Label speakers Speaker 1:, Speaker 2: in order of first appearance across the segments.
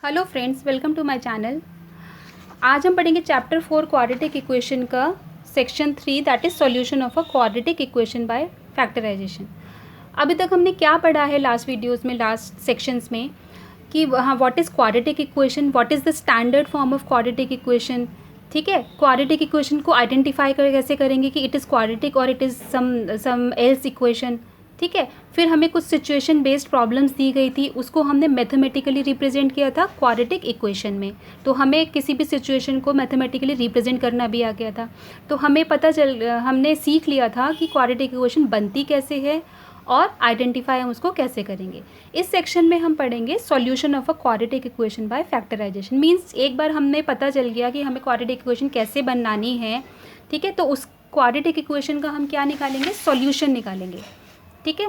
Speaker 1: Hello friends, welcome to my channel. आज हम पढ़ेंगे चैप्टर 4 क्वाड्रेटिक इक्वेशन का section 3 that is solution of a quadratic equation by factorisation. अभी तक हमने क्या पढ़ा है लास्ट वीडियोस में, लास्ट सेक्शंस में, कि हाँ what is quadratic equation, what is the standard form of quadratic equation. ठीक है, क्वाड्रेटिक इक्वेशन को आइडेंटिफाई कर कैसे करेंगे कि इट इज़ क्वाड्रेटिक और it is some else equation. ठीक है, फिर हमें कुछ सिचुएशन बेस्ड प्रॉब्लम्स दी गई थी, उसको हमने मैथमेटिकली रिप्रेजेंट किया था क्वाड्रेटिक इक्वेशन में। तो हमें किसी भी सिचुएशन को मैथमेटिकली रिप्रेजेंट करना भी आ गया था। तो हमने सीख लिया था कि क्वाड्रेटिक इक्वेशन बनती कैसे है और आइडेंटिफाई हम उसको कैसे करेंगे। इस सेक्शन में हम पढ़ेंगे solution of a quadratic equation by factorisation. Means एक बार हमें पता चल गया कि हमें क्वाड्रेटिक इक्वेशन कैसे बनानी है, ठीक है, तो उस क्वाड्रेटिक इक्वेशन का हम क्या निकालेंगे, सॉल्यूशन निकालेंगे। ठीक है,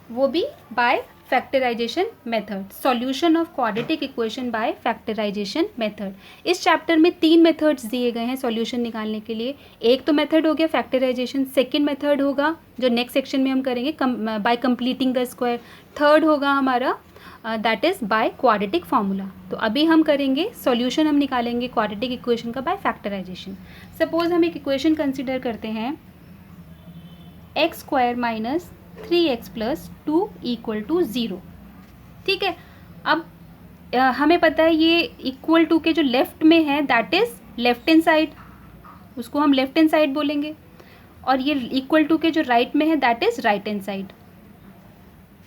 Speaker 1: वो भी by factorisation method, solution of quadratic equation by factorisation method. इस चैप्टर में 3 मेथड्स दिए गए हैं सॉल्यूशन निकालने के लिए। एक तो मेथड हो गया फैक्टराइजेशन, सेकंड मेथड होगा जो नेक्स्ट सेक्शन में हम करेंगे by completing the square, third होगा हमारा that is by quadratic formula. तो अभी हम करेंगे सॉल्यूशन, हम निकालेंगे क्वाड्रेटिक इक्वेशन का बाय फैक्टराइजेशन। सपोज हम एक इक्वेशन कंसिडर करते हैं x square minus 3x plus 2 equal to 0। ठीक है, अब हमें पता है ये इक्वल टू के जो लेफ्ट में है that is left hand side, उसको हम लेफ्ट हैंड साइड बोलेंगे, और ये इक्वल टू के जो राइट में है that is right hand side.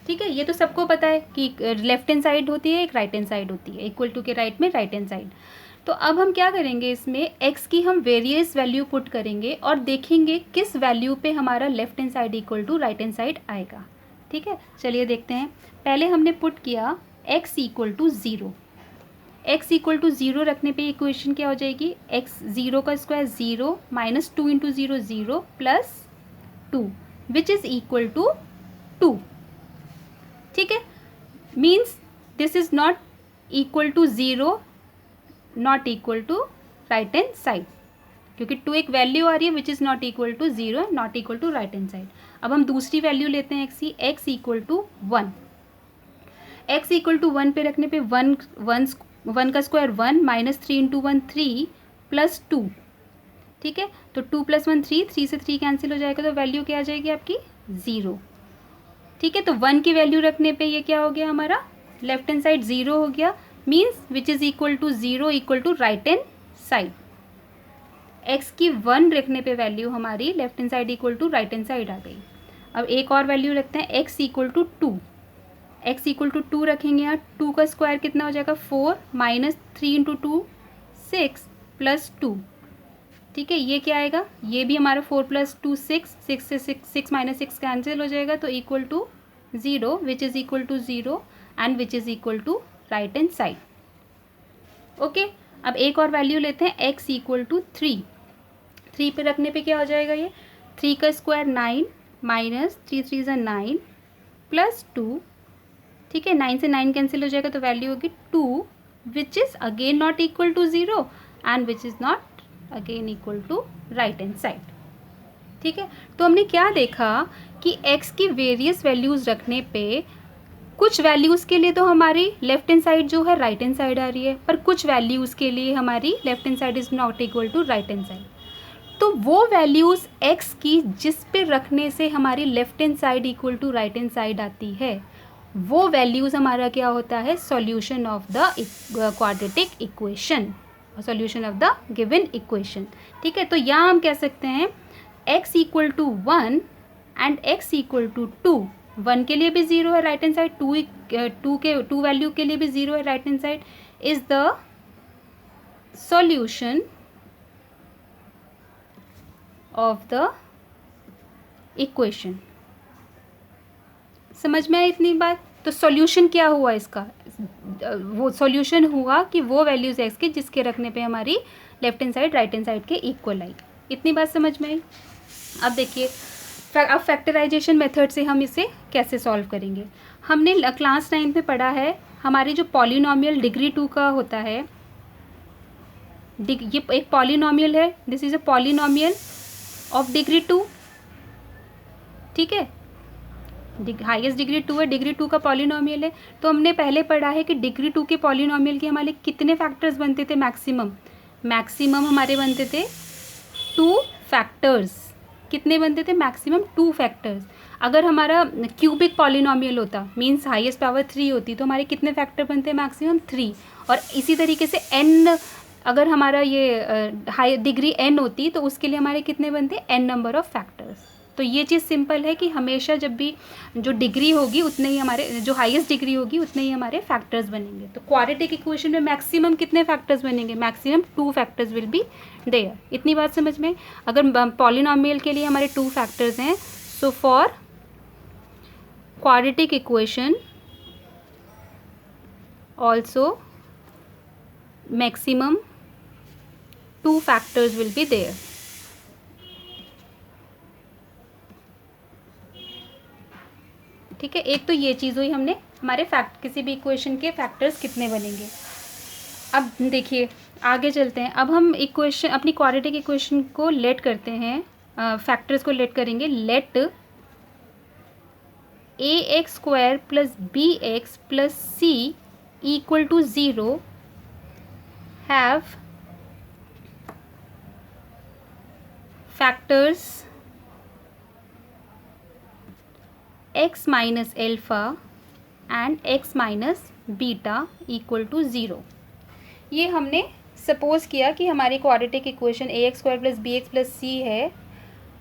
Speaker 1: ठीक है, ये तो सबको पता है कि लेफ्ट हैंड साइड होती है, एक राइट हैंड साइड होती है, इक्वल टू के राइट में राइट हैंड साइड। तो अब हम क्या करेंगे, इसमें x की हम वेरियस वैल्यू पुट करेंगे और देखेंगे किस वैल्यू पे हमारा left hand side equal to right hand side आएगा। ठीक है, चलिए देखते हैं। पहले हमने पुट किया x equal to 0। x equal to 0 रखने पे इक्वेशन क्या हो जाएगी, x 0 का square 0 minus 2 into 0 0 plus 2 which is equal to 2। ठीक है, means this is not equal to 0, not equal to right hand side, क्योंकि 2 एक वैल्यू आ रही है which is not equal to 0, not equal to right hand side. अब हम दूसरी वैल्यू लेते हैं x की, x equal to 1। x equal to 1 पे रखने पे 1 का स्क्वायर 1 माइनस 3 इंटू 1 3 प्लस 2। ठीक है, तो 2 प्लस 1 3, 3 से 3 कैंसिल हो जाएगा, तो वैल्यू क्या आ जाएगी आपकी 0। ठीक है, तो 1 की वैल्यू रखने पे ये क्या हो गया, हमारा लेफ्ट हैंड साइड 0 हो गया, means which is equal to 0 equal to right hand side. x की 1 रखने पे वैल्यू हमारी left hand side equal to right hand side आ गई। अब एक और वैल्यू रखते हैं x equal to 2। x equal to 2 रखेंगे, यहाँ 2 का स्क्वायर कितना हो जाएगा 4 माइनस 3 इंटू 2 6 प्लस 2। ठीक है, ये क्या आएगा, ये भी हमारा 4 प्लस 2 6, 6 से 6 माइनस 6 कैंसिल हो जाएगा, तो equal to 0 which is equal to 0 and which is equal to right hand side. Okay, अब एक और वैल्यू लेते हैं x इक्वल टू 3। 3 पे रखने पे क्या हो जाएगा, ये 3 का स्क्वायर 9 माइनस 3 3 ज़ा 9 प्लस 2। ठीक है, 9 से 9 कैंसिल हो जाएगा, तो वैल्यू होगी 2 which is again not equal to 0 and which is not again equal to right hand side. ठीक है, तो हमने क्या देखा कि x की वेरियस वैल्यूज़ रखने पे कुछ वैल्यूज़ के लिए तो हमारी लेफ्ट हैंड साइड जो है राइट हैंड साइड आ रही है, पर कुछ वैल्यूज़ के लिए हमारी left hand side is not equal to right hand side. तो वो वैल्यूज़ x की जिस पे रखने से हमारी left hand side equal to right hand side आती है, वो वैल्यूज़ हमारा क्या होता है, solution of the quadratic equation, solution of the given equation. ठीक है, तो यहाँ हम कह सकते हैं x equal to 1 and x equal to 2। 1 के लिए भी 0 है राइट हैंड साइड, 2 वैल्यू के लिए भी 0 है right hand side, is the solution of the equation. समझ में आई इतनी बात? तो सॉल्यूशन क्या हुआ इसका, वो सॉल्यूशन हुआ कि वो वैल्यूज x के जिसके रखने पे हमारी left hand side right hand side के इक्वल आई। इतनी बात समझ में आई? अब देखिए, अब फैक्टराइजेशन मेथड से हम इसे कैसे सॉल्व करेंगे। हमने क्लास 9 में पढ़ा है, हमारी जो पॉलिनॉमियल डिग्री 2 का होता है, ये एक पॉलिनॉमियल है, this is a polynomial of degree 2। ठीक है, हाईएस्ट डिग्री 2 है, डिग्री 2 का पॉलिनोमियल है। तो हमने पहले पढ़ा है कि डिग्री 2 के पॉलिनोमियल के हमारे कितने फैक्टर्स बनते थे मैक्सिमम हमारे बनते थे 2 फैक्टर्स। कितने बनते थे? Maximum 2 factors. अगर हमारा क्यूबिक पॉलिनोमियल होता, मीन्स हाईएस्ट पावर 3 होती, तो हमारे कितने फैक्टर बनते हैं? मैक्सिमम 3। और इसी तरीके से n, अगर हमारा ये हाई डिग्री n होती तो उसके लिए हमारे कितने बनते? n number of factors. तो ये चीज़ सिंपल है कि हमेशा जब भी जो डिग्री होगी उतने ही हमारे, जो हाईएस्ट डिग्री होगी उतने ही हमारे फैक्टर्स बनेंगे। तो क्वाड्रेटिक इक्वेशन में मैक्सिमम कितने फैक्टर्स बनेंगे? Maximum 2 factors will be there. इतनी बात समझ में? अगर पॉलिनोमियल के लिए हमारे 2 फैक्टर्स हैं, so for quadratic equation also maximum 2 factors will be there. ठीक है, एक तो ये चीज़ हुई हमने हमारे किसी भी इक्वेशन के फैक्टर्स कितने बनेंगे। अब देखिए आगे चलते हैं। अब हम इक्वेशन, अपनी क्वाड्रेटिक इक्वेशन को लेट करते हैं, फैक्टर्स को लेट करेंगे। Let ax² + bx + c = 0 have factors x - alpha and x - beta = 0। ये हमने सपोज़ किया कि हमारी quadratic equation ax² + bx + c है,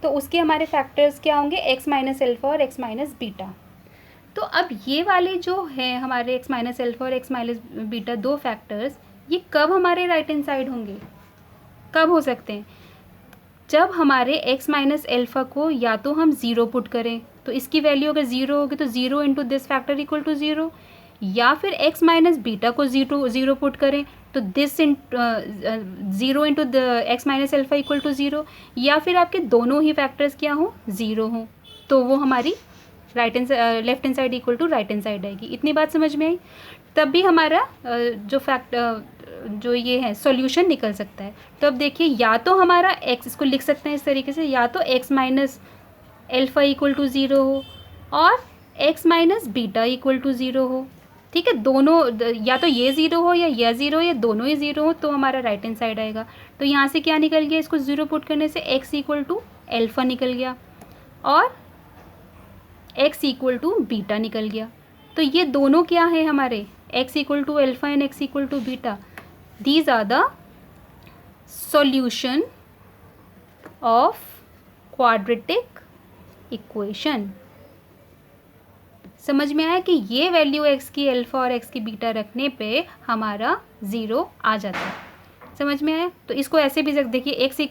Speaker 1: तो उसके हमारे फैक्टर्स क्या होंगे? x - अल्फ़ा और x - बीटा। तो अब ये वाले जो हैं हमारे x - अल्फ़ा और x - बीटा 2 फैक्टर्स, ये कब हमारे राइट हैंड साइड होंगे? कब हो सकते हैं? जब हमारे x - अल्फ़ा को या तो हम 0 पुट करें, तो इसकी वैल्यू अगर 0 होगी तो 0 × दिस फैक्टर = 0, या फिर x - बीटा को 0 पुट करें तो दिस 0 × द x - अल्फ़ा = 0, या फिर आपके दोनों ही फैक्टर्स क्या हों? 0 हों, तो वो हमारी left hand side = right hand side आएगी। इतनी बात समझ में आई? तब भी हमारा जो ये है सॉल्यूशन निकल सकता है। तो अब देखिए, या तो हमारा x, इसको लिख सकते हैं इस तरीके से, या तो x - अल्फ़ा = 0 हो और x - बीटा = 0 हो। ठीक है, दोनों, या तो ये 0 हो या यह 0 हो, या दोनों ही 0 हो, तो हमारा राइट हैंड साइड आएगा। तो यहाँ से क्या निकल गया? इसको 0 पुट करने से x = अल्फ़ा निकल गया और x = बीटा निकल गया। तो ये दोनों क्या है हमारे? x = alpha and x = beta. These are the solution of quadratic equation। समझ में आया कि ये वैल्यू x की अल्फ़ा और x की बीटा रखने पे हमारा 0 आ जाता है। समझ में आया? तो इसको ऐसे भी देखिए, x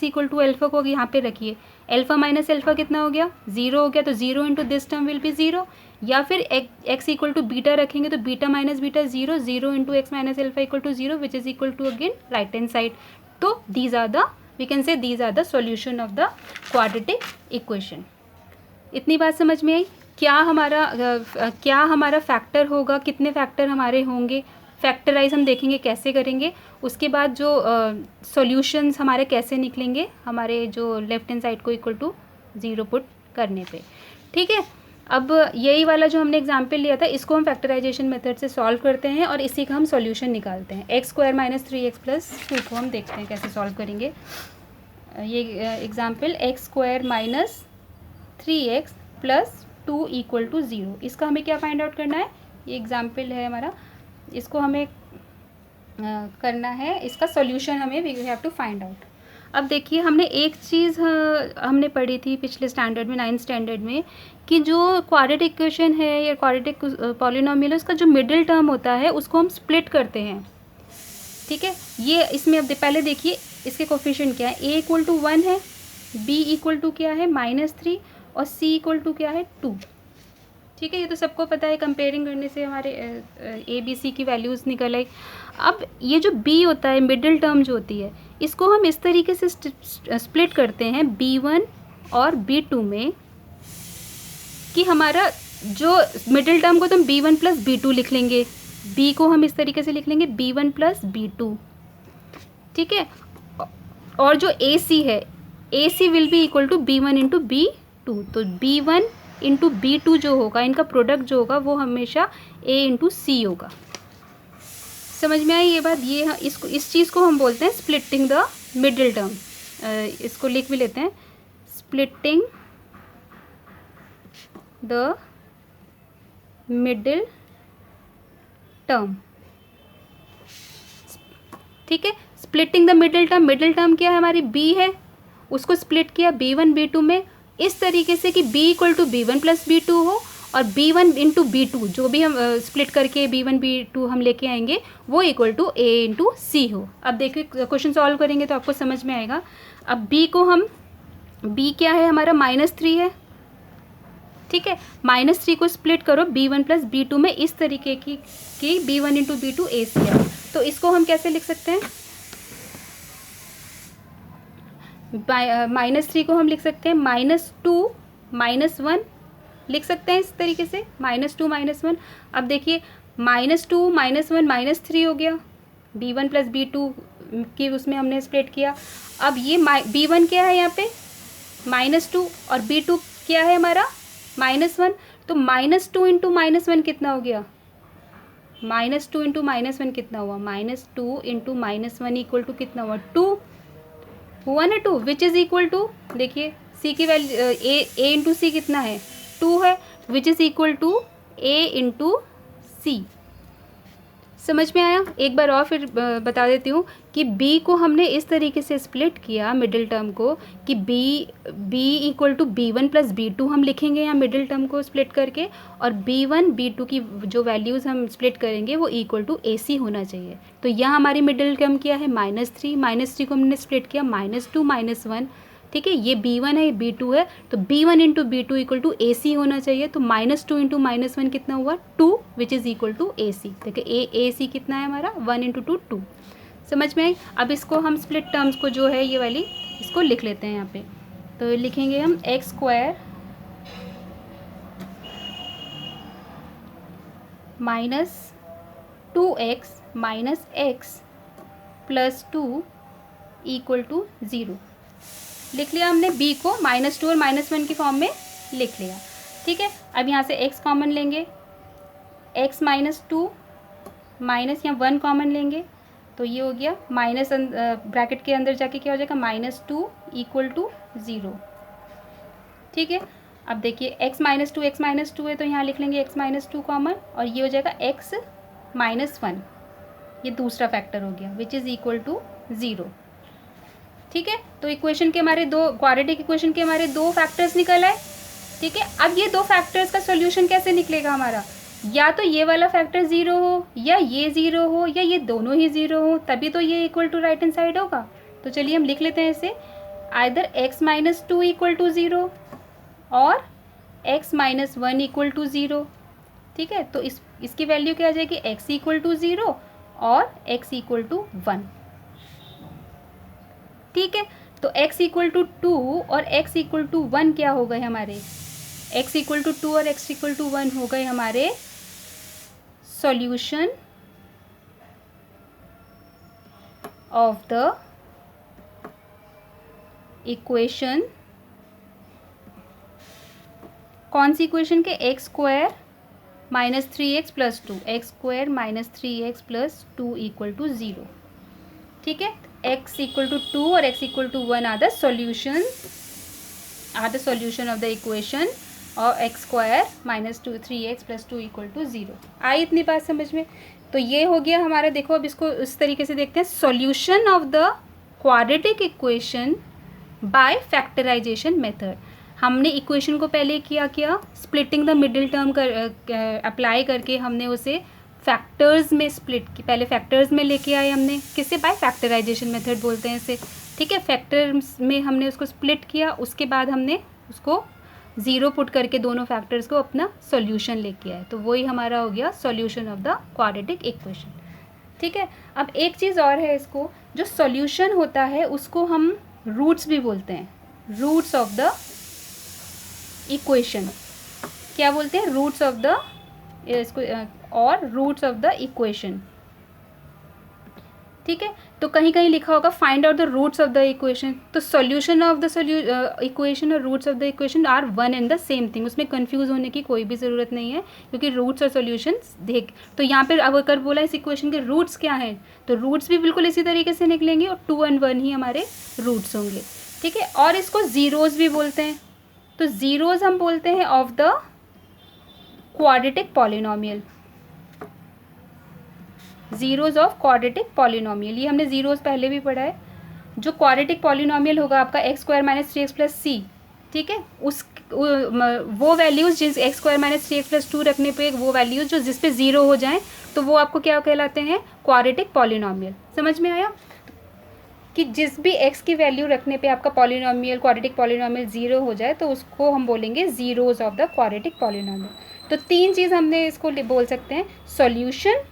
Speaker 1: = अल्फ़ा को यहाँ पे रखिए, अल्फ़ा - अल्फ़ा कितना हो गया? 0 हो गया, तो 0 × दिस टर्म विल बी 0, या फिर x = बीटा रखेंगे तो beta - beta 0, 0 × x - alpha = 0, which is equal to again right hand side. तो these are the, we can say these are the solution of the quadratic equation. इतनी बात समझ में आई? क्या हमारा फैक्टर होगा? कितने फैक्टर हमारे होंगे? फैक्टराइज हम देखेंगे कैसे करेंगे। उसके बाद जो सॉल्यूशंस हमारे कैसे निकलेंगे, हमारे जो लेफ्ट हैंड साइड को = 0 पुट करने पे। ठीक है, अब यही वाला जो हमने एग्जाम्पल लिया था, इसको हम फैक्टराइजेशन मेथड से सॉल्व करते हैं और इसी का हम सॉल्यूशन निकालते हैं। x² - 3x + 2 को हम देखते हैं कैसे सॉल्व करेंगे। ये एग्जाम्पल x² - 3x + 2 = 0, इसका हमें क्या फाइंड आउट करना है? ये एग्जाम्पल है हमारा, इसको हमें करना है, इसका सॉल्यूशन हमें we have to find out. अब देखिए, हमने एक चीज़ हमने पढ़ी थी पिछले स्टैंडर्ड में, 9th स्टैंडर्ड में, कि जो क्वाड्रेटिक इक्वेशन है या क्वाड्रेटिक पॉलिनोमियल है, उसका जो मिडिल टर्म होता है उसको हम स्प्लिट करते हैं। ठीक है, ये इसमें अब पहले देखिए इसके कोफिशिएंट क्या है। a = 1 है, b = क्या है? -3, और c = क्या है? 2। ठीक है, ये तो सबको पता है, कंपेयरिंग करने से हमारे ए बी सी की वैल्यूज़ निकल आई। अब ये जो b होता है, मिडिल टर्म जो होती है, इसको हम इस तरीके से स्प्लिट करते हैं b1 और b2 में, कि हमारा जो मिडिल टर्म को तो हम b1 + b2 लिख लेंगे, b को हम इस तरीके से लिख लेंगे b1 + b2। ठीक है, और जो ac है, ac will be equal to b1 × b2, तो b1 इंटू B2 जो होगा, इनका प्रोडक्ट जो होगा वो हमेशा A इंटू सी होगा। समझ में आई ये बात? ये इसको, इस चीज़ को हम बोलते हैं स्प्लिटिंग द मिडिल टर्म। इसको लिख भी लेते हैं, स्प्लिटिंग द मिडिल टर्म। ठीक है, splitting the middle term. Middle term क्या है हमारी? B है, उसको स्प्लिट किया B1 B2 में इस तरीके से कि B equal to B1 plus B2 हो, और B1 इंटू B2 जो भी हम स्प्लिट करके B1 B2 हम लेके आएंगे वो इक्वल टू A इंटू सी हो। अब देखिए क्वेश्चन सॉल्व करेंगे तो आपको समझ में आएगा। अब B को हम, B क्या है हमारा? -3 है। ठीक है, -3 को स्प्लिट करो B1 प्लस B2 में इस तरीके की कि B1 इंटू B2 A सी है। तो इसको हम कैसे लिख सकते हैं? -3 को हम लिख सकते हैं -2 -1 लिख सकते हैं इस तरीके से, -2 -1। अब देखिए -2 -1 -3 हो गया, B1 प्लस B2 की उसमें हमने स्प्लिट किया। अब ये B1 क्या है यहाँ पे? -2 और B2 क्या है हमारा? -1। तो -2 इंटू -1 कितना हो गया? -2 इंटू -1 कितना हुआ? -2 इंटू -1 इक्वल टू कितना हुआ? 2 हुआ ना, 2, विच इज़ इक्वल टू, देखिए सी की वैल्यू A इंटू सी कितना है? 2 है, which is equal to A into C. समझ में आया? एक बार और फिर बता देती हूँ कि B को हमने इस तरीके से स्प्लिट किया मिडिल टर्म को कि B equal to B1 plus B2 हम लिखेंगे यहाँ मिडिल टर्म को स्प्लिट करके, और B1 B2 की जो वैल्यूज़ हम स्प्लिट करेंगे वो इक्वल टू AC होना चाहिए। तो यहाँ हमारी मिडिल टर्म क्या है? -3 को हमने स्प्लिट किया -2 -1। ठीक है, ये B1 है, ये B2 है, तो B1 into B2 equal to AC होना चाहिए। तो -2 इंटू -1 कितना हुआ? 2, which is equal to AC। देखिए AC कितना है हमारा? 1 इंटू 2 2। समझ में आई? अब इसको हम स्प्लिट टर्म्स को जो है ये वाली, इसको लिख लेते हैं यहाँ पे। तो लिखेंगे हम x² -2x minus x plus 2 equal to 0। लिख लिया हमने, B को -2 और -1 की फॉर्म में लिख लिया। ठीक है, अब यहाँ से x कॉमन लेंगे, x -2 माइनस यहाँ 1 कॉमन लेंगे, तो ये हो गया माइनस ब्रैकेट के अंदर जाके क्या हो जाएगा? -2 इक्वल टू 0। ठीक है, अब देखिए x -2 है तो यहाँ लिख लेंगे x -2 कॉमन, और ये हो जाएगा x -1, ये दूसरा फैक्टर हो गया, विच इज़ इक्वल टू 0। ठीक है, तो इक्वेशन के हमारे दो, क्वाड्रेटिक इक्वेशन के हमारे 2 फैक्टर्स निकल आए। ठीक है, अब ये 2 फैक्टर्स का सॉल्यूशन कैसे निकलेगा हमारा? या तो ये वाला फैक्टर 0 हो, या ये 0 हो, या ये दोनों ही 0 हो, तभी तो ये equal to right hand side होगा। तो चलिए हम लिख लेते हैं इसे, आइदर x -2 इक्वल टू 0 और x -1 इक्वल टू 0। ठीक है, तो इसकी वैल्यू क्या आ जाएगी? x इक्वल टू 0 और x इक्वल टू 1। ठीक है, तो x इक्वल टू 2 और x इक्वल टू 1 क्या हो गए हमारे? x इक्वल टू 2 और x इक्वल टू 1 हो गए हमारे सॉल्यूशन ऑफ द इक्वेशन। कौन सी इक्वेशन के? x² -3x plus 2, x² -3x plus 2 equal to 0। ठीक है, x इक्वल टू 2 और x equal to 1 are the solution of the equation और x² -3x plus 2 equal to 0। आई इतनी बात समझ में? तो ये हो गया हमारा। देखो अब इसको इस तरीके से देखते हैं, solution of the quadratic equation by factorisation method. हमने इक्वेशन को पहले क्या splitting the middle term apply करके हमने उसे फैक्टर्स में स्प्लिट की, पहले फैक्टर्स में लेके आए हमने, किससे? बाय फैक्टराइजेशन मेथड बोलते हैं इसे। ठीक है, फैक्टर्स में हमने उसको स्प्लिट किया, उसके बाद हमने उसको 0 पुट करके दोनों फैक्टर्स को अपना सॉल्यूशन लेके आए, तो वही हमारा हो गया solution of the quadratic equation. ठीक है, अब एक चीज़ और है, इसको जो सॉल्यूशन होता है उसको हम रूट्स भी बोलते हैं, रूट्स ऑफ द इक्वेशन। क्या बोलते हैं? रूट्स ऑफ द, इसको और रूट्स ऑफ द इक्वेशन। ठीक है। तो कहीं कहीं लिखा होगा find out the roots of the equation, तो सॉल्यूशन ऑफ द इक्वेशन और roots of the equation are one and the same thing, उसमें कंफ्यूज होने की कोई भी ज़रूरत नहीं है, क्योंकि रूट्स और सॉल्यूशन देख। तो यहाँ पर अब अगर बोला इस इक्वेशन के रूट्स क्या हैं, तो रूट्स भी बिल्कुल इसी तरीके से निकलेंगे और 2 और 1 ही हमारे रूट्स होंगे, ठीक है। और इसको ज़ीरोज़ भी बोलते हैं, तो ज़ीरोज़ हम बोलते हैं of the quadratic polynomial, zeros of quadratic polynomial, ये हमने ज़ीरोज़ पहले भी पढ़ा है। जो क्वाड्रेटिक पॉलिनोमियल होगा आपका x square minus 3x plus C, ठीक है, उस वो वैल्यूज़ जिस x square minus 3x plus 2 रखने पे वो वैल्यूज़ जो जिस पे ज़ीरो हो जाएं, तो वो आपको क्या कहलाते हैं, क्वाड्रेटिक पॉलिनोमियल। समझ में आया कि जिस भी x की वैल्यू रखने पे आपका पॉलिनोमियल क्वाड्रेटिक पॉलिनोमियल ज़ीरो हो जाए, तो उसको हम बोलेंगे zeros of the quadratic polynomial. तो 3 चीज़ हमने इसको बोल सकते हैं, solution,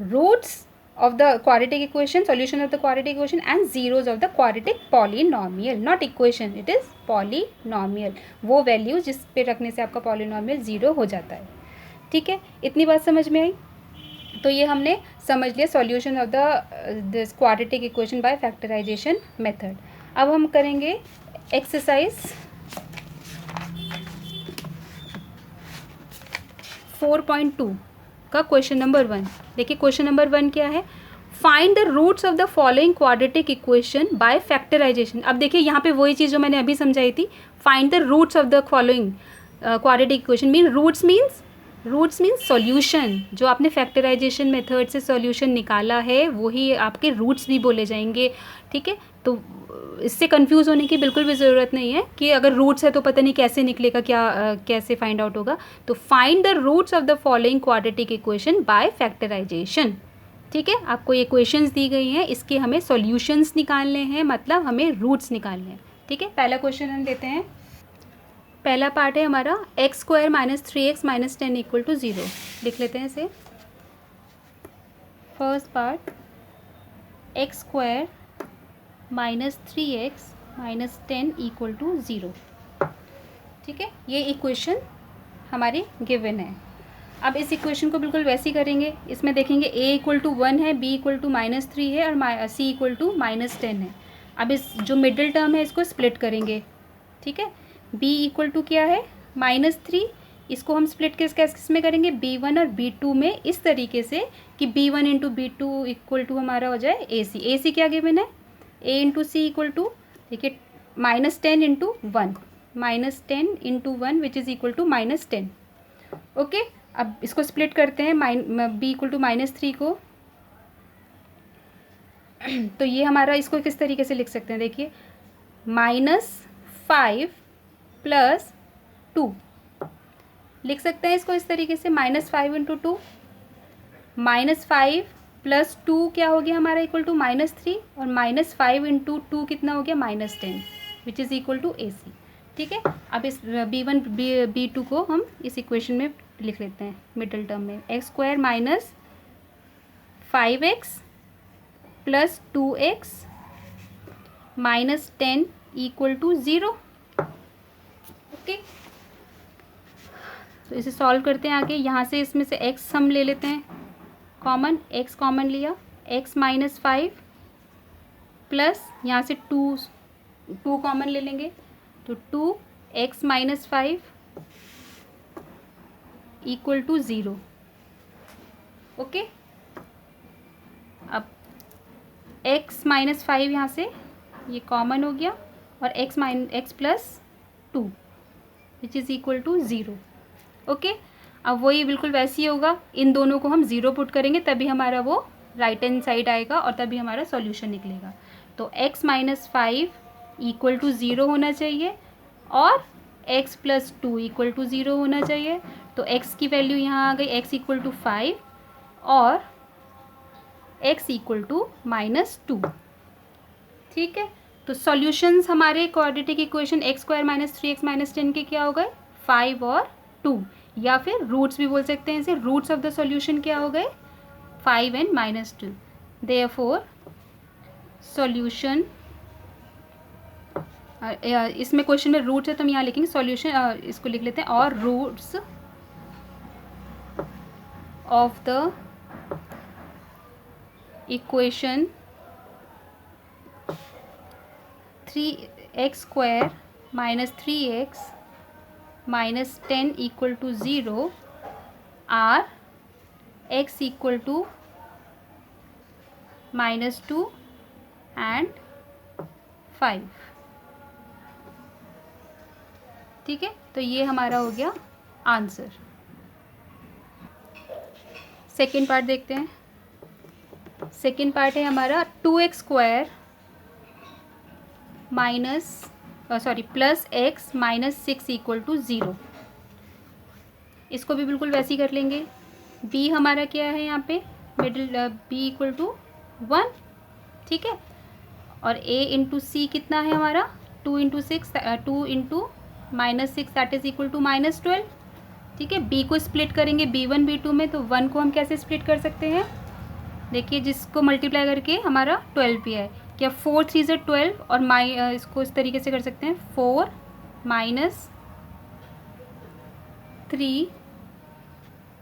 Speaker 1: roots of the quadratic equation, solution of the quadratic equation and zeros of the quadratic polynomial, not equation, it is polynomial, वो वैल्यू जिस पे रखने से आपका पॉलिनोमियल ज़ीरो हो जाता है, ठीक है। इतनी बात समझ में आई। तो ये हमने समझ लिया solution of the this quadratic equation by factorisation method. अब हम करेंगे एक्सरसाइज 4.2 का क्वेश्चन नंबर 1। देखिए क्वेश्चन नंबर 1 क्या है, find the roots of the following quadratic equation by factorisation. अब देखिए यहाँ पे वही चीज़ जो मैंने अभी समझाई थी, find the roots of the following quadratic equation, roots means solution, जो आपने फैक्टराइजेशन मेथड से सॉल्यूशन निकाला है वही आपके रूट्स भी बोले जाएंगे, ठीक है। तो इससे कंफ्यूज होने की बिल्कुल भी ज़रूरत नहीं है कि अगर रूट्स है तो पता नहीं कैसे निकलेगा, कैसे फाइंड आउट होगा। तो find the roots of the following quadratic equation by factorisation, ठीक है। आपको ये इक्वेशंस दी गई हैं, इसके हमें सॉल्यूशंस निकालने हैं, मतलब हमें रूट्स निकालने हैं, ठीक है। पहला क्वेश्चन हम लेते हैं, पहला पार्ट है हमारा x square minus 3x minus 10 equal to 0। लिख लेते हैं इसे। First part, x square minus 3x minus 10 equal to 0, ठीक है। ये इक्वेशन हमारी गिवन है। अब इस इक्वेशन को बिल्कुल वैसे ही करेंगे। इसमें देखेंगे a इक्वल टू 1 है, b इक्वल टू माइनस 3 है और c इक्वल टू माइनस 10 है। अब इस जो मिडिल टर्म है इसको स्प्लिट करेंगे, ठीक है। b इक्वल टू क्या है, माइनस 3, इसको हम स्प्लिट किस में करेंगे, b1 और b2 में, इस तरीके से कि b1 into b2 equal to हमारा हो जाए ac क्या गिवन है, a into C equal to, देखिए minus 10 into 1, minus 10 into 1 which is equal to minus 10, okay. अब इसको स्प्लिट करते हैं, b इक्वल टू माइनस 3 को, तो ये हमारा, इसको किस तरीके से लिख सकते हैं, देखिए -5 प्लस 2 लिख सकते हैं इसको इस तरीके से, -5 इंटू 2, -5 प्लस 2 क्या हो गया हमारा इक्वल टू -3, और -5 इंटू 2 कितना हो गया, -10 which is equal to AC, ठीक है। अब इस b1 b2 को हम इस इक्वेशन में लिख लेते हैं मिडिल टर्म में, x square minus 5x plus 2x minus 10 equal to 0, okay. तो इसे सॉल्व करते हैं आगे। यहाँ से इसमें से x हम ले लेते हैं कॉमन, x कॉमन लिया, x माइनस 5 प्लस यहाँ से 2 कॉमन ले लेंगे, तो 2x minus 5 equal to 0, okay. अब x माइनस 5 यहाँ से ये कॉमन हो गया, और x plus 2 which is equal to 0, okay. अब वही बिल्कुल वैसे ही होगा, इन दोनों को हम 0 पुट करेंगे तभी हमारा वो राइट हैंड साइड आएगा और तभी हमारा सॉल्यूशन निकलेगा। तो x माइनस 5 इक्वल टू 0 होना चाहिए और x प्लस 2 इक्वल टू 0 होना चाहिए। तो x की वैल्यू यहाँ आ गई, x इक्वल टू 5 और x इक्वल टू -2, ठीक है। तो सॉल्यूशंस हमारे quadratic equation x square minus 3x minus 10 के क्या हो गए, 5 और 2, या फिर रूट्स भी बोल सकते हैं इसे। रूट्स ऑफ द सॉल्यूशन क्या हो गए, 5 एंड -2। देयरफॉर सॉल्यूशन, इसमें क्वेश्चन में रूट्स है तो हम यहाँ लिखेंगे सॉल्यूशन, इसको लिख लेते हैं, और roots of the equation 3x² minus 3x minus 10 equal to 0 are x equal to -2 and 5। ठीक है, तो ये हमारा हो गया आंसर। सेकेंड पार्ट देखते हैं। सेकेंड पार्ट है हमारा 2x² plus x minus 6 equal to 0। इसको भी बिल्कुल वैसे ही कर लेंगे। b हमारा क्या है यहाँ पे, मिडिल b इक्वल टू 1। ठीक है, और a इंटू सी कितना है हमारा 2 into 6 2 into minus 6 that is equal to -12। ठीक है, b को स्प्लिट करेंगे b1 b2 में, तो 1 को हम कैसे स्प्लिट कर सकते हैं, देखिए जिसको मल्टीप्लाई करके हमारा 12 भी है। क्या 4 3 से 12 और इसको इस तरीके से कर सकते हैं 4 माइनस 3,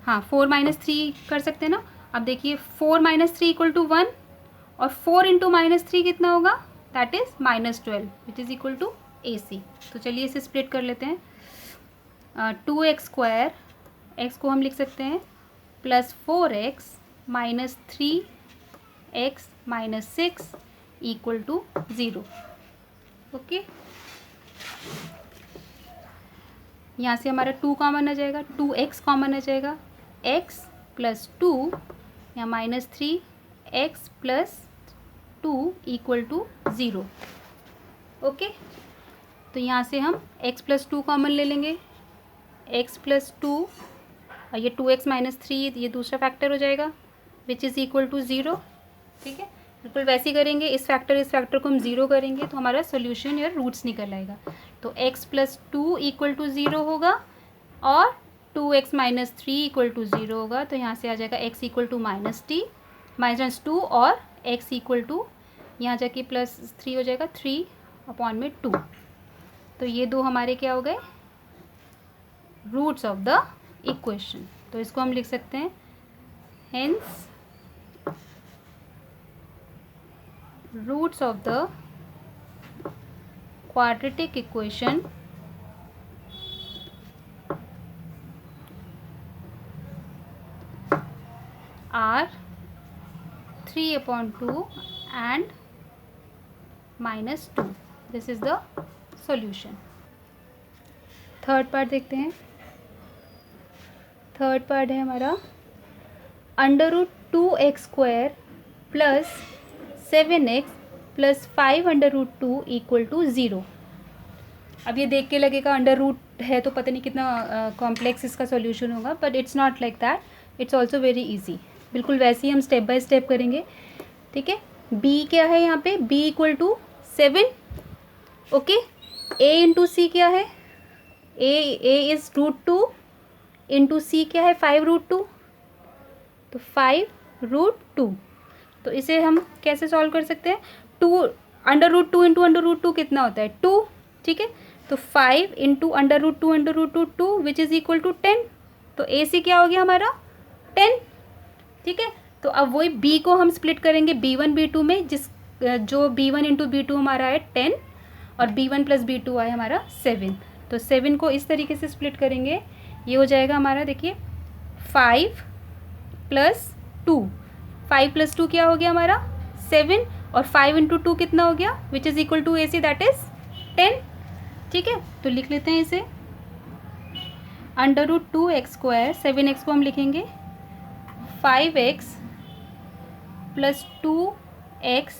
Speaker 1: हाँ 4 माइनस 3 कर सकते हैं ना। अब देखिए 4 माइनस 3 इक्वल टू 1 और 4 इंटू -3 कितना होगा, that is -12 which is equal to AC। तो चलिए इसे स्प्लिट कर लेते हैं। 2x² x को हम लिख सकते हैं plus 4x minus 3x minus 6 equal to 0। Okay, यहाँ से हमारा 2 कॉमन आ जाएगा, 2x कॉमन आ जाएगा, x प्लस 2 या minus 3x plus 2 equal to 0। Okay, तो यहाँ से हम x प्लस 2 कॉमन ले लेंगे, x प्लस 2 और ये 2x माइनस 3 ये दूसरा फैक्टर हो जाएगा विच इज़ इक्वल टू 0। ठीक है, बिल्कुल वैसे ही करेंगे, इस फैक्टर को हम 0 करेंगे तो हमारा सोल्यूशन या रूट्स निकल आएगा। तो x प्लस 2 इक्वल टू 0 होगा और 2x माइनस 3 इक्वल टू 0 होगा। तो यहाँ से आ जाएगा x इक्वल टू -2 और x इक्वल टू यहाँ जाके प्लस 3 हो जाएगा 3/2। तो ये दो हमारे क्या हो गए, रूट्स ऑफ द इक्वेशन। तो इसको हम लिख सकते हैं hence roots of the quadratic equation are 3/2 and -2। This is the solution. Third part देखते हैं। थर्ड पार्ट है हमारा √2x² plus 7x plus 5√2 equal to 0। अब ये देख के लगेगा अंडर रूट है तो पता नहीं कितना कॉम्प्लेक्स इसका सॉल्यूशन होगा, but it's not like that, it's also very easy. बिल्कुल वैसे ही हम स्टेप बाय स्टेप करेंगे। ठीक है, b क्या है यहाँ पे, b equal to 7। Okay, a into C क्या है, a इज़ √2 इंटू सी क्या है 5√2, तो 5√2। तो इसे हम कैसे सॉल्व कर सकते हैं, √2 इंटू √2 कितना होता है 2। ठीक है, तो 5 into √2 2 which is equal to 10। तो ए सी क्या हो गया हमारा 10। ठीक है, तो अब वही b को हम स्प्लिट करेंगे b1 b2 में, जो b1 इंटू b2 हमारा है 10 और b1 प्लस b2 आया हमारा 7। तो 7 को इस तरीके से स्प्लिट करेंगे, ये हो जाएगा हमारा, देखिए 5 प्लस 2, 5 प्लस 2 क्या हो गया हमारा 7 और 5 इंटू 2 कितना हो गया which is equal to AC that is 10। ठीक है, तो लिख लेते हैं इसे √2x², 7x को हम लिखेंगे 5x plus 2x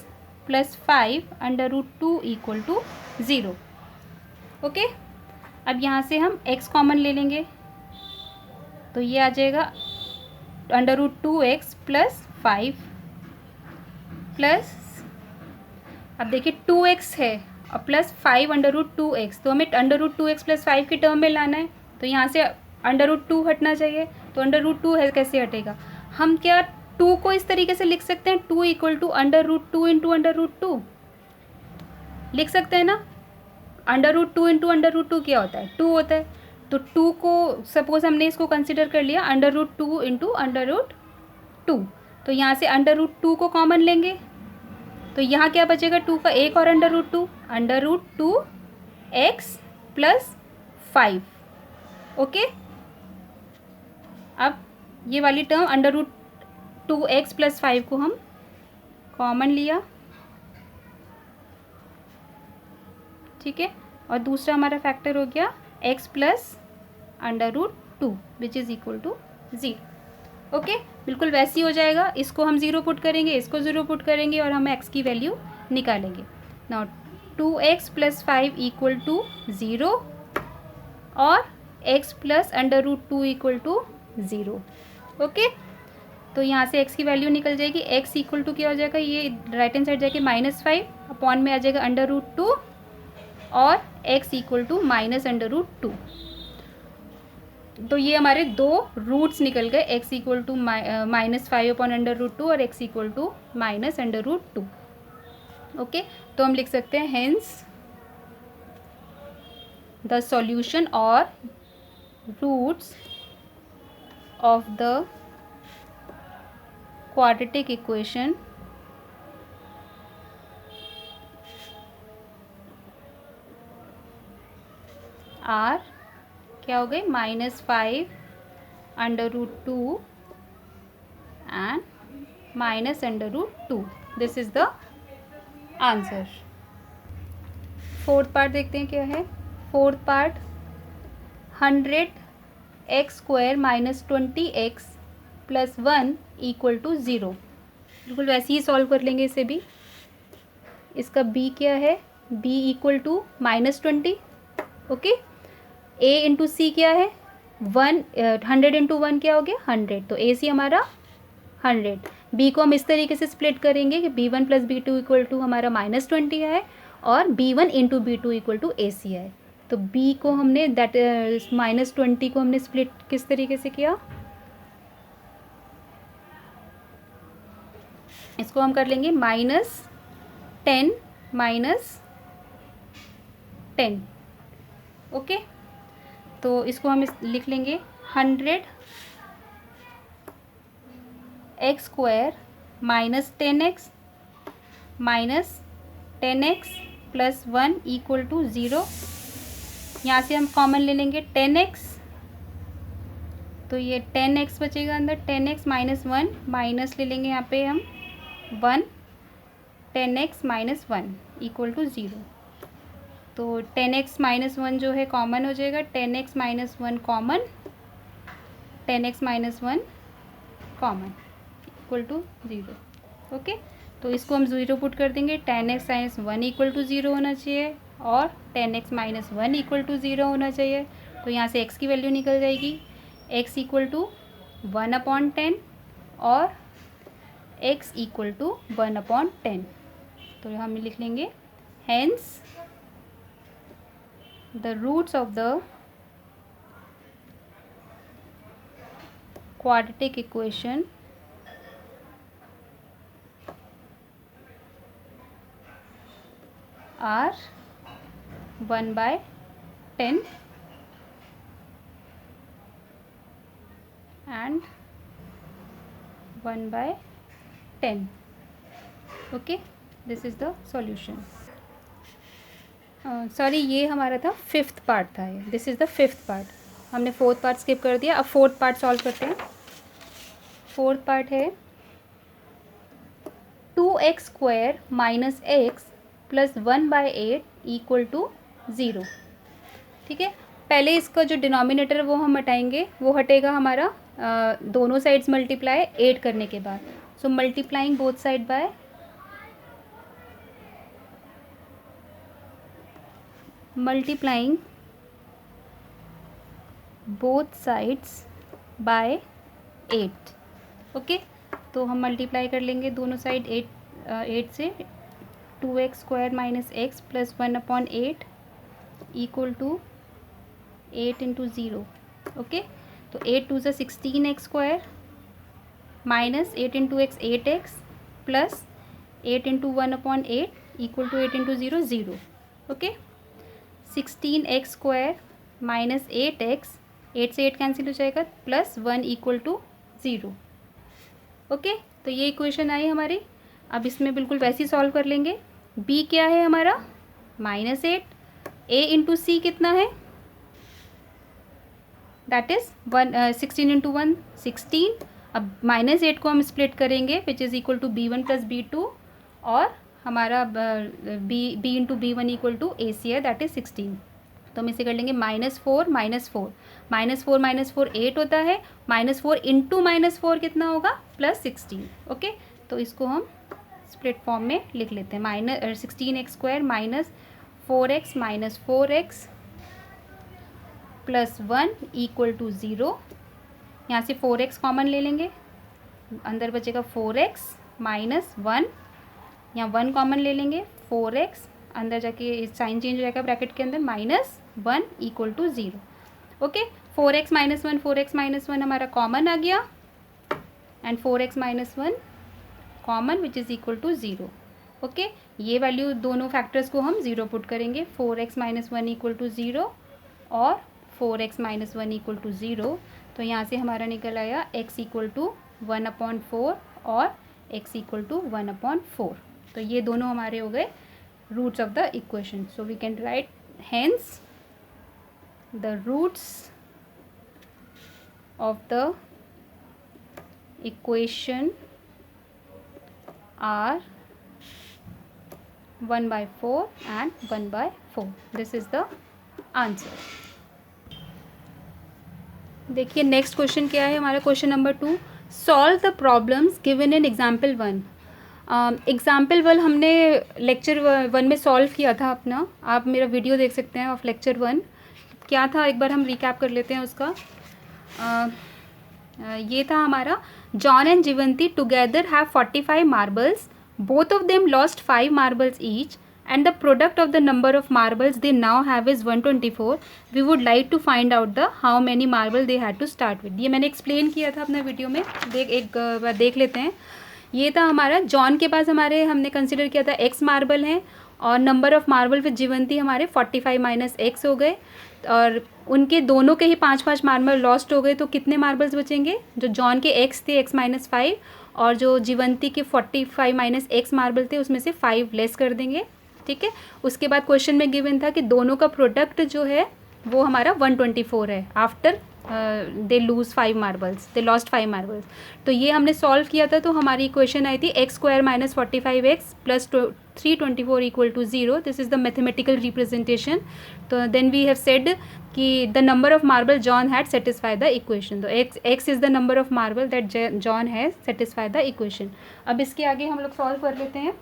Speaker 1: plus 5√2 equal to 0। Okay, अब यहाँ से हम x कॉमन ले लेंगे तो ये आ जाएगा √2x प्लस 5 प्लस, अब देखिए 2x है और प्लस 5√2x, तो हमें √2x प्लस 5 की टर्म में लाना है। तो यहाँ से √2 हटना चाहिए, तो √2 है कैसे हटेगा, हम क्या 2 को इस तरीके से लिख सकते हैं 2 इक्वल टू √2 इंटू √2 लिख सकते हैं ना। √2 इंटू √2 क्या होता है 2 होता है, तो 2 को सपोज हमने इसको कंसिडर कर लिया √2 इंटू √2, तो यहाँ से √2 को कॉमन लेंगे, तो यहाँ क्या बचेगा, 2 का एक और √2, √2x + 5। ओके, अब ये वाली टर्म √2x + 5 को हम कॉमन लिया, ठीक है, और दूसरा हमारा फैक्टर हो गया x + √2 which is equal to 0। Okay, बिल्कुल वैसे ही हो जाएगा, इसको हम 0 पुट करेंगे, इसको 0 पुट करेंगे और हम x की वैल्यू निकालेंगे। नाउ 2x + 5 इक्वल टू 0 और x + √2 इक्वल टू 0। ओके, तो यहाँ से x की वैल्यू निकल जाएगी, x इक्वल टू क्या हो जाएगा, ये राइट हैंड साइड जाके -5 अपॉन में आ जाएगा √2 और x इक्वल टू -√2। तो ये हमारे दो रूट्स निकल गए, x इक्वल टू -5 अपॉन √2 और x इक्वल टू -√2। ओके, तो हम लिख सकते हैं हेंस द सॉल्यूशन और roots of the quadratic equation are क्या हो गई, -5 √2 and -√2। This is the answer. Fourth part देखते हैं क्या है। Fourth part 100x² - 20x + 1 equal to 0। बिल्कुल वैसे ही सॉल्व कर लेंगे इसे भी। इसका b क्या है, b equal to -20। Okay, a into C क्या है, 100 इंटू 1 क्या हो गया 100, तो ए सी हमारा 100। b को हम इस तरीके से स्प्लिट करेंगे कि b1 + b2 इक्वल टू हमारा -20 है और b1 into b2 equal to A C है। तो b को हमने दैट -20 को हमने स्प्लिट किस तरीके से किया, इसको हम कर लेंगे -10 -10। ओके, तो इसको हम लिख लेंगे 100x² -10x -10x + 1 equal to 0। यहाँ से हम कॉमन ले लेंगे 10x, तो ये 10x बचेगा अंदर, 10x - 1 माइनस ले लेंगे यहाँ पे हम 1, 10x - 1 इक्वल टू 0। तो 10x - 1 जो है कॉमन हो जाएगा, 10x - 1 common, 10x - 1 common equal to 0। Okay, तो इसको हम 0 पुट कर देंगे, 10x - 1 इक्वल टू 0 होना चाहिए और 10x - 1 इक्वल टू 0 होना चाहिए। तो यहाँ से x की वैल्यू निकल जाएगी, x इक्वल टू 1/10 और x इक्वल टू 1/10। तो हम लिख लेंगे hence the roots of the quadratic equation are 1/10 and 1/10. Okay, this is the solution. Sorry, ये हमारा था फिफ्थ पार्ट था ये, this is the fifth part. हमने फोर्थ पार्ट स्किप कर दिया। अब फोर्थ पार्ट सॉल्व करते हैं। फोर्थ पार्ट है 2x² - x + 1/8 इक्वल टू 0। ठीक है, पहले इसका जो डिनोमिनेटर है वो हम हटाएंगे, वो हटेगा हमारा दोनों साइड्स मल्टीप्लाई 8 करने के बाद। So multiplying both side by multiplying both sides by 8। Okay, तो हम मल्टीप्लाई कर लेंगे दोनों साइड 8 से। 2x² - x + 1/8 equal to 8 into 0। Okay, तो 8 2 से 16x² minus 8 into x 8x plus 8 into 1/8 equal to 8 into 0 0। Okay, 16x² minus 8x, 8 से 8 cancel हो जाएगा, +1 इक्वल टू 0। ओके, तो ये इक्वेशन आई हमारी। अब इसमें बिल्कुल वैसे ही सॉल्व कर लेंगे। b क्या है हमारा -8, a इंटू सी कितना है दैट इज़ 16 इंटू 1 16। अब -8 को हम स्प्लिट करेंगे which is equal to b1 plus b2, और हमारा b into b1 equal to a c है दैट इज़ 16। तो हम इसे कर लेंगे -4 -4 8 होता है, -4 इंटू -4 कितना होगा +16। ओके, तो इसको हम स्प्लिट फॉर्म में लिख लेते हैं। -16x² -4x plus 1 equal to 0। यहाँ से 4x कॉमन ले लेंगे, अंदर बचेगा 4x माइनस 1, यहाँ 1 कॉमन ले लेंगे, 4x अंदर जाके साइन चेंज हो जाएगा ब्रैकेट के अंदर, -1 equal to 0। Okay, 4x minus 1 हमारा कॉमन आ गया, and 4x minus 1 common which is equal to 0। Okay, ये वैल्यू दोनों फैक्टर्स को हम 0 पुट करेंगे, 4x माइनस 1 इक्वल टू 0 और 4x माइनस 1 इक्वल टू 0। तो यहाँ से हमारा निकल आया x इक्वल टू 1/4 और x इक्वल टू 1/4। तो ये दोनों हमारे हो गए roots of the equation. So we can write hence the roots of the equation are 1/4 and 1/4. This is the answer. देखिए नेक्स्ट क्वेश्चन क्या है हमारा, question number 2। Solve the problems given in example 1। Example 1 हमने lecture 1 में solve किया था अपना, आप मेरा वीडियो देख सकते हैं ऑफ लेक्चर 1। क्या था एक बार हम रिकैप कर लेते हैं उसका। ये था हमारा, John and Jivanti together have 45 marbles, both of them lost 5 marbles each, and the product of the number of marbles they now have is 124. We would like to find out the how many marble they had to start with. ये मैंने explain किया था अपने video में, एक बार देख लेते हैं। ये था हमारा, जॉन के पास हमारे हमने कंसिडर किया था x मार्बल हैं, और नंबर ऑफ़ मार्बल विद जीवंती हमारे 45 माइनस x हो गए, और उनके दोनों के ही 5-5 मार्बल लॉस्ट हो गए। तो कितने मार्बल्स बचेंगे, जो जॉन के x थे x माइनस 5, और जो जीवंती के 45 माइनस x मार्बल थे उसमें से 5 लेस कर देंगे। ठीक है, उसके बाद क्वेश्चन में गिवन था कि दोनों का प्रोडक्ट जो है वो हमारा 124 है after they lose 5 marbles, they lost 5 marbles. तो ये हमने सॉल्व किया था, तो हमारी इक्वेशन आई थी x² minus 45x plus 324 equal to 0। This is the mathematical representation. तो देन वी हैव सेड कि the number of marble John had satisfy the equation. तो x is the number of marble that John has satisfy the equation. अब इसके आगे हम लोग solve कर लेते हैं।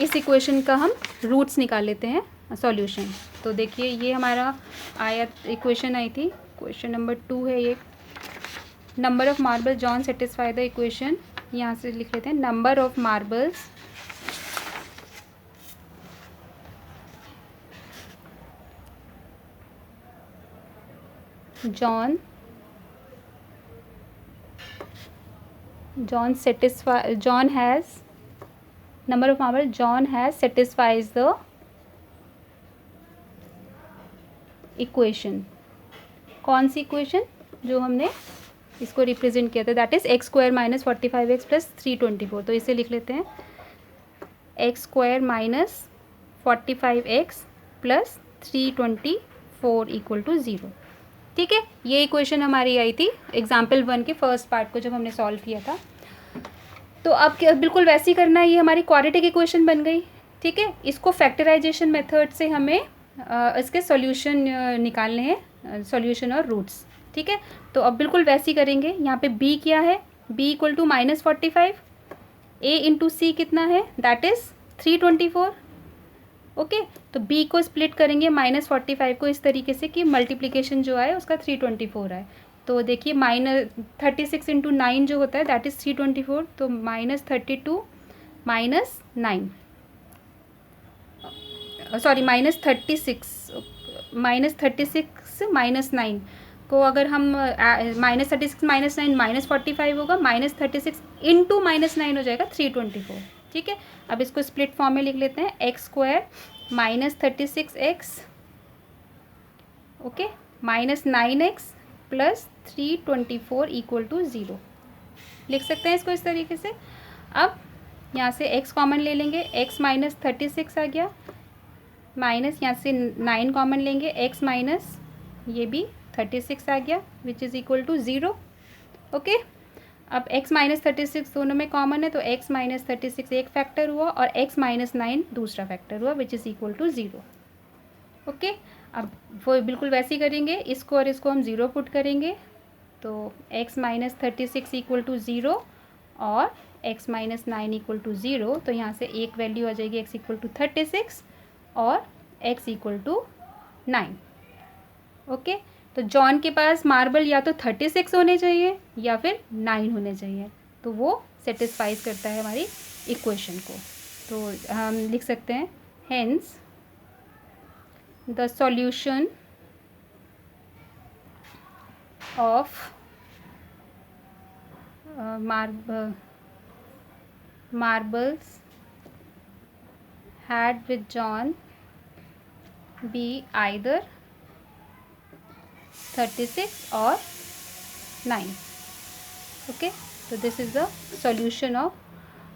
Speaker 1: इस इक्वेशन का हम रूट्स निकाल लेते हैं, सॉल्यूशन। तो देखिए ये हमारा आया, इक्वेशन आई थी, क्वेश्चन नंबर 2 है ये। Number of marble John satisfy the equation, यहाँ से लिख लेते हैं number of marbles John has number of marble John has satisfies the equation. कौन सी इक्वेशन, जो हमने इसको रिप्रेजेंट किया था, that is x² minus 45x plus 324। तो इसे लिख लेते हैं x² minus 45x plus 324 equal to 0। ठीक है, ये इक्वेशन हमारी आई थी एग्जाम्पल 1 के फर्स्ट पार्ट को जब हमने सॉल्व किया था। तो अब बिल्कुल वैसे ही करना है, ये हमारी क्वाड्रेटिक इक्वेशन बन गई। ठीक है, इसको फैक्टराइजेशन मेथड से हमें इसके सॉल्यूशन निकालने हैं, सॉल्यूशन और रूट्स। ठीक है, तो अब बिल्कुल वैसे ही करेंगे। यहाँ पे b क्या है, b equal to -45, a into C कितना है दैट इज़ 324। ओके, तो b को स्प्लिट करेंगे -45 को इस तरीके से कि मल्टीप्लिकेशन जो आए उसका 324 आए। तो देखिए -36 इंटू 9 जो होता है दैट इज़ 324। तो -32 माइनस 9, सॉरी -36 माइनस 9 को अगर हम -36 माइनस 9 -45 होगा, -36 इंटू -9 हो जाएगा 324। ठीक है, अब इसको स्प्लिट फॉर्म में लिख लेते हैं x² minus 36x okay minus 9x plus 324 equal to 0। लिख सकते हैं इसको इस तरीके से। अब यहाँ से x कॉमन ले लेंगे, x माइनस 36 आ गया, माइनस यहाँ से 9 कॉमन लेंगे, x माइनस ये भी 36 आ गया, which is equal to 0। Okay, अब x माइनस 36 दोनों में कॉमन है, तो x माइनस 36 एक फैक्टर हुआ और x माइनस 9 दूसरा फैक्टर हुआ, which is equal to 0। Okay, अब वो बिल्कुल वैसे ही करेंगे, इसको और इसको हम 0 पुट करेंगे, तो x माइनस 36 इक्वल टू 0 और x माइनस 9 इक्वल टू 0। तो यहाँ से एक वैल्यू आ जाएगी x इक्वल टू 36 और x इक्वल टू 9। ओके, तो जॉन के पास मार्बल या तो 36 होने चाहिए या फिर 9 होने चाहिए, तो वो सेटिस्फाइज करता है हमारी इक्वेशन को। तो हम लिख सकते हैं hence the solution of marbles had with John be either 36 or 9. Okay, so this is the solution of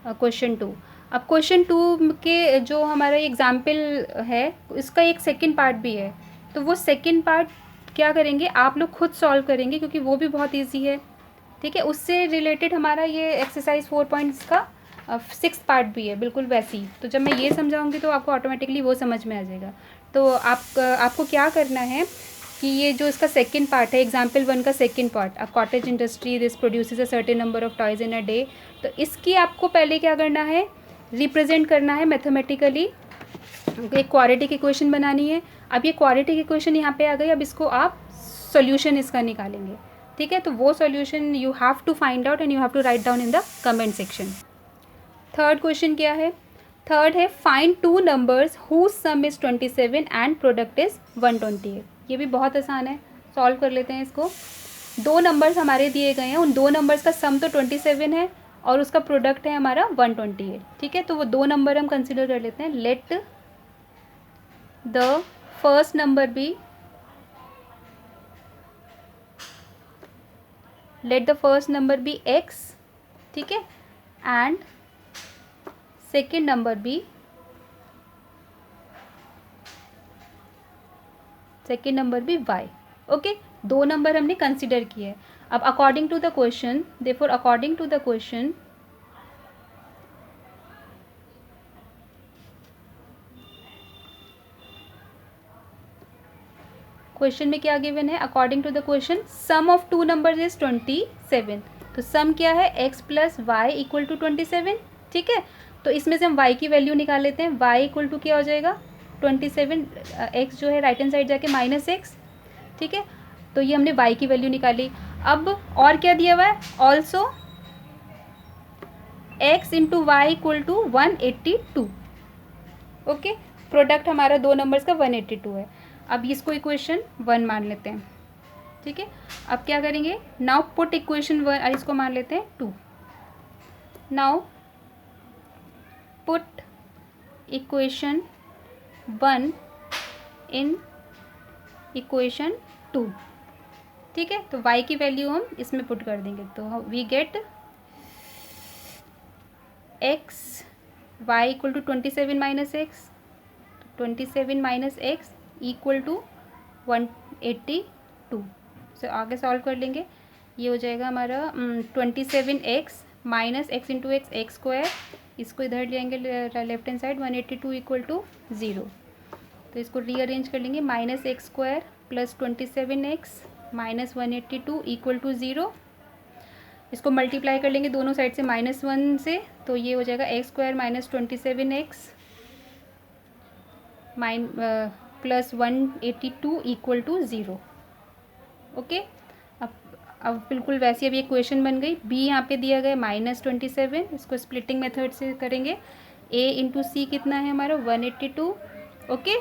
Speaker 1: question 2। अब क्वेश्चन 2 के जो हमारा एग्जाम्पल है इसका एक सेकंड पार्ट भी है, तो वो सेकंड पार्ट क्या करेंगे आप लोग खुद सॉल्व करेंगे क्योंकि वो भी बहुत ईजी है। ठीक है, उससे रिलेटेड हमारा ये एक्सरसाइज 4 पॉइंट्स का 6 पार्ट भी है, बिल्कुल वैसी। तो जब मैं ये समझाऊंगी तो आपको ऑटोमेटिकली वो समझ में आ जाएगा। तो आपको क्या करना है कि ये जो इसका सेकंड पार्ट है, एग्जाम्पल 1 का second part, a cottage industry this produces a certain number of toys in a day, तो इसकी आपको पहले क्या करना है, रिप्रेजेंट करना है मैथमेटिकली, एक क्वाड्रेटिक इक्वेशन बनानी है। अब ये क्वाड्रेटिक इक्वेशन यहाँ पे आ गई, अब इसको आप सोल्यूशन इसका निकालेंगे। ठीक है, तो वो solution you have to find out and you have to write down in the comment section. Third question क्या है, थर्ड है find 2 numbers whose sum is 27 and product is 128। ये भी बहुत आसान है, सॉल्व कर लेते हैं इसको। 2 नंबर्स हमारे दिए गए हैं, उन 2 नंबर्स का सम तो 27 है और उसका प्रोडक्ट है हमारा 128। ठीक है, तो वो 2 नंबर हम कंसिडर कर लेते हैं। Let the first number be, let the first number be x, ठीक है, and second number be y। Okay, 2 number हमने कंसिडर किए हैं। अब according to the question, therefore according to the question question में क्या गिवन है, according to the question sum of 2 numbers is 27। तो सम क्या है, x plus y equal to 27। ठीक है, तो इसमें से हम y की वैल्यू निकाल लेते हैं। y इक्वल टू क्या हो जाएगा 27, x जो है राइट हैंड साइड जाके -x। ठीक है, तो ये हमने y की वैल्यू निकाली। अब और क्या दिया हुआ है, also x into y equal to 182। Okay, product हमारा 2 नंबर्स का 182 है। अब इसको इक्वेशन 1 मान लेते हैं। ठीक है, अब क्या करेंगे, नाउ पुट इक्वेशन 1, इसको मान लेते हैं 2। Now put equation 1 in equation 2। ठीक है, तो y की वैल्यू हम इसमें पुट कर देंगे, तो we get x y equal to 27 minus x, 27 minus x equal to 182। So आगे सॉल्व कर लेंगे, ये हो जाएगा हमारा 27x minus x into x, x square, इसको इधर ले आएंगे left hand side, 182 equal to 0। तो इसको रीअरेंज कर लेंगे, minus x square plus 27x minus 182 equal to 0। इसको मल्टीप्लाई कर लेंगे दोनों साइड से -1 से, तो ये हो जाएगा x square minus 27x plus 182 equal to 0। Okay, अब बिल्कुल वैसी अब ये इक्वेशन बन गई। b यहाँ पे दिया गया -27, इसको स्प्लिटिंग मेथड से करेंगे। a इंटू सी कितना है हमारा 182। ओके,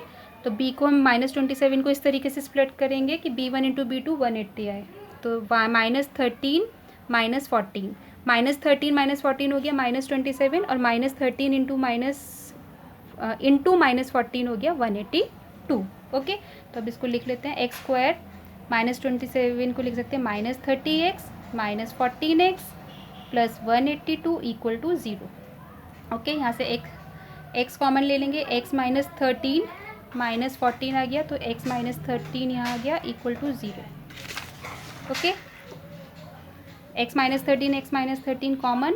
Speaker 1: तो b को हम -27 को इस तरीके से स्प्लिट करेंगे कि b1 इंटू b2 180 आए, तो -13 -14, -13 -14 हो गया -27 और -13 इंटू -14 हो गया 182। ओके, तो अब इसको लिख लेते हैं, एक्स स्क्वायर -27 को लिख सकते हैं -30x minus 14x plus 182 equal to 0। Okay, यहाँ से एक्स कॉमन ले लेंगे, एक्स माइनस 13 माइनस 14 आ गया, तो एक्स माइनस 13 यहाँ आ गया equal to 0। Okay, x minus 13 common,